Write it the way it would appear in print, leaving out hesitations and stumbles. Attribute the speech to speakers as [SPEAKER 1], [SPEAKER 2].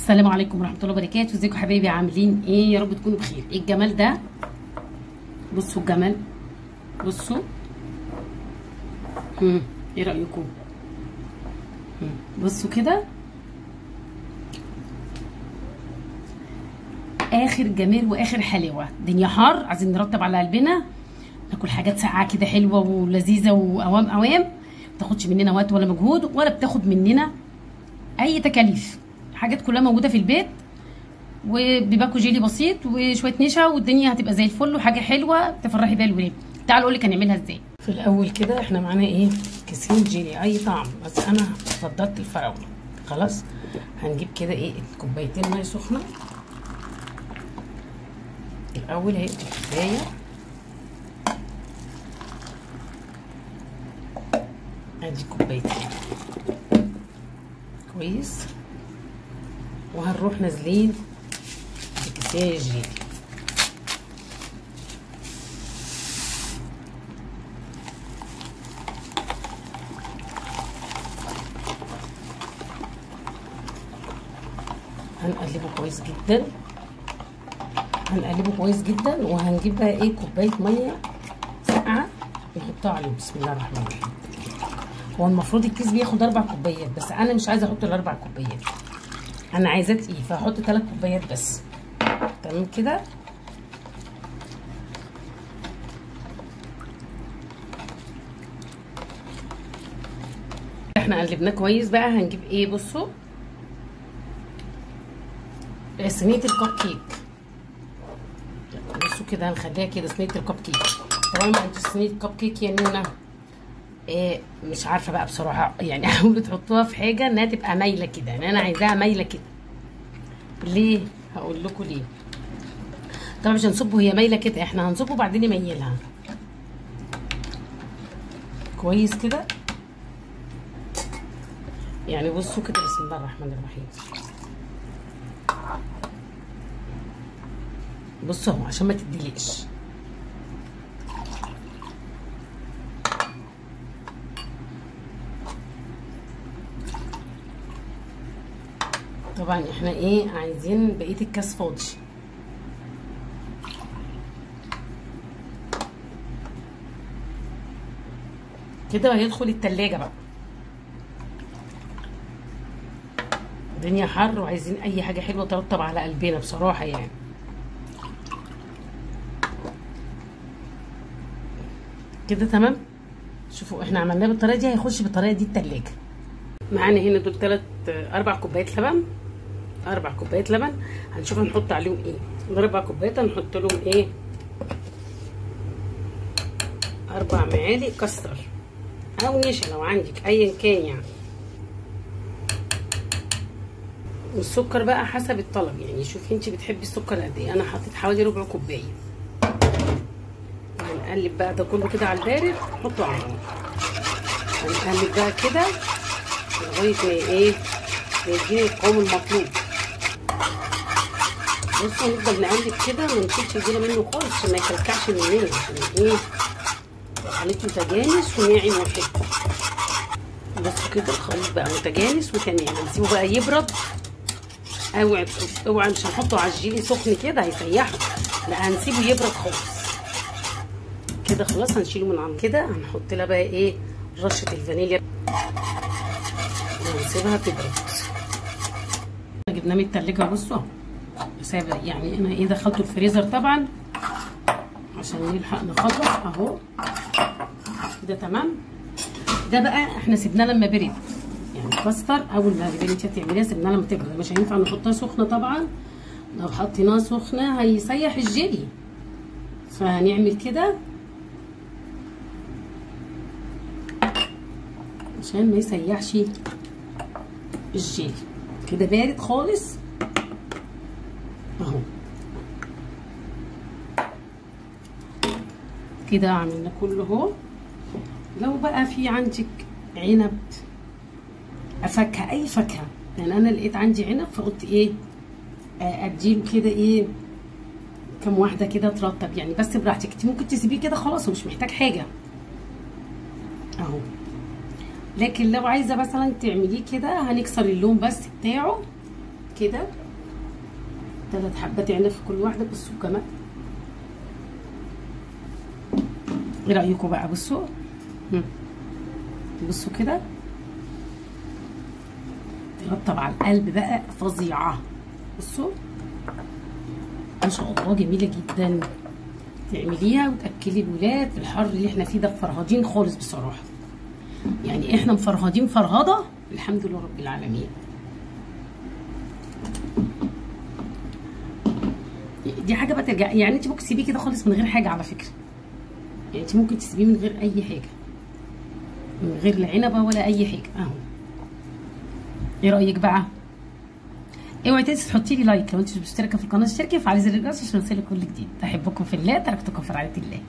[SPEAKER 1] السلام عليكم ورحمه الله وبركاته. ازيكم حبايبي؟ عاملين ايه؟ يا رب تكونوا بخير. ايه الجمال ده؟ بصوا الجمال، بصوا. ايه رايكم؟ بصوا كده، اخر جمال واخر حلاوه. الدنيا حر، عايزين نرتب على قلبنا، ناكل حاجات ساقعه كده حلوه ولذيذه واوام اوام، ما بتاخدش مننا وقت ولا مجهود ولا بتاخد مننا اي تكاليف. حاجات كلها موجوده في البيت، وبيباكو جيلي بسيط وشويه نشا والدنيا هتبقى زي الفل، وحاجه حلوه تفرحي بيها الولاد. تعالوا اقول لك هنعملها ازاي. في الاول كده احنا معانا ايه؟ كيسين جيلي اي طعم، بس انا فضلت الفراوله. خلاص هنجيب كده ايه؟ كوبايتين ميه سخنه. الاول هي كوبايه، ادي كوبايتين كويس، وهنروح نازلين بكيسين الجيلي. هنقلبه كويس جدا، هنقلبه كويس جدا، وهنجيب بقى ايه؟ كوبايه ميه ساقعه نحطها عليه. بسم الله الرحمن الرحيم. هو المفروض الكيس بياخد 4 كوبايات، بس انا مش عايزه احط ال4 كوبايات، انا عايزاه تقيل، فهحط 3 كوبايات بس. تمام كده. احنا قلبناه كويس بقى. هنجيب ايه؟ بصوا، صينيه الكب كيك. بصوا كده، هنخليها كده صينيه الكب كيك. طبعا ما عنديش صينيه كب كيك يا نونا، مش عارفه بقى بصراحه، يعني حاولوا تحطوها في حاجه انها تبقى مايله كده، يعني انا عايزاها مايله كده. ليه؟ هقول لكم ليه. طبعا مش هنصبه هي مايله كده، احنا هنصبه بعدين نميلها كويس كده. يعني بصوا كده، بسم الله الرحمن الرحيم. بصوا اهو عشان ما تدلقش. طبعا احنا ايه؟ عايزين بقيه الكاس فاضي كده، وهيدخل التلاجة بقى. الدنيا حر وعايزين اي حاجه حلوه ترطب على قلبنا بصراحه يعني. كده تمام. شوفوا احنا عملناه بالطريقه دي، هيخش بالطريقه دي التلاجة. معانا هنا دول 4 كوبايات لبن. 4 كوبايات لبن. هنشوف هنحط عليهم ايه. ال4 كوبايات هنحط لهم ايه؟ 4 معالق كستر او نشا لو عندك، ايا كان يعني. والسكر بقى حسب الطلب، يعني شوفي انت بتحبي السكر قد ايه. انا حطيت حوالي ربع كوبايه. هنقلب بقى ده كله كده على البارد، نحطه على النار. هنقلب بقى كده لغايه ما ايه؟ يديني القوام المطلوب. بصوا نفضل نقلب كده، ما نشيلش ايدينا منه خالص عشان ما يكلكعش مننا، عشان ايه؟ خليته متجانس وناعم وحلو. بصوا كده الخليط بقى متجانس وتمام. هنسيبه بقى يبرد. اوعى مش هنحطه على الجيلي سخن كده هيسيحه، لا هنسيبه يبرد خالص كده. خلاص هنشيله من عند كده. هنحط لها بقى ايه؟ رشه الفانيليا وهنسيبها تبرد. جبناه من التلاجة. بصوا سابه يعني، انا ايه دخلته الفريزر طبعا عشان نلحق نخلص اهو كده. تمام. ده بقى احنا سيبناه لما برد، يعني الكاستر اول ما انت هتعمليها سيبناها لما تبرد. مش هينفع نحطها سخنه طبعا، لو حطيناها سخنه هيسيح الجيلي، فهنعمل كده عشان ما يسيحش الجيلي. كده بارد خالص اهو كده. عملنا كله اهو. لو بقى في عندك عنب، فاكهه، اي فاكهه، يعني انا لقيت عندي عنب فقلت ايه؟ اديله كده ايه؟ كام واحده كده ترطب يعني، بس براحتك. انت ممكن تسيبيه كده خلاص ومش محتاج حاجه اهو. لكن لو عايزه مثلا تعمليه كده هنكسر اللون بس بتاعه كده 3 حبات عنب في كل واحده. بصوا كمان، ايه رايكم بقى؟ بصوا بصوا كده ترطب على القلب بقى، فظيعه. بصوا ما شاء الله، جميله جدا. تعمليها وتاكلي الولاد في الحر اللي احنا فيه ده، فرهدين خالص بصراحه. يعني احنا مفرهدين فرهضه، الحمد لله رب العالمين. دي حاجه بقى ترجع، يعني انت ممكن تسيبيه كده خالص من غير حاجه على فكره. يعني انت ممكن تسيبيه من غير اي حاجه، من غير لا عنبه ولا اي حاجه اهو. ايه رايك بقى؟ اوعي تنسي تحطي لي لايك. لو انت مش مشتركه في القناه اشتركي وفعلي زر الجرس عشان يوصلك كل جديد. احبكم في الله، تركتكم في رعايه الله.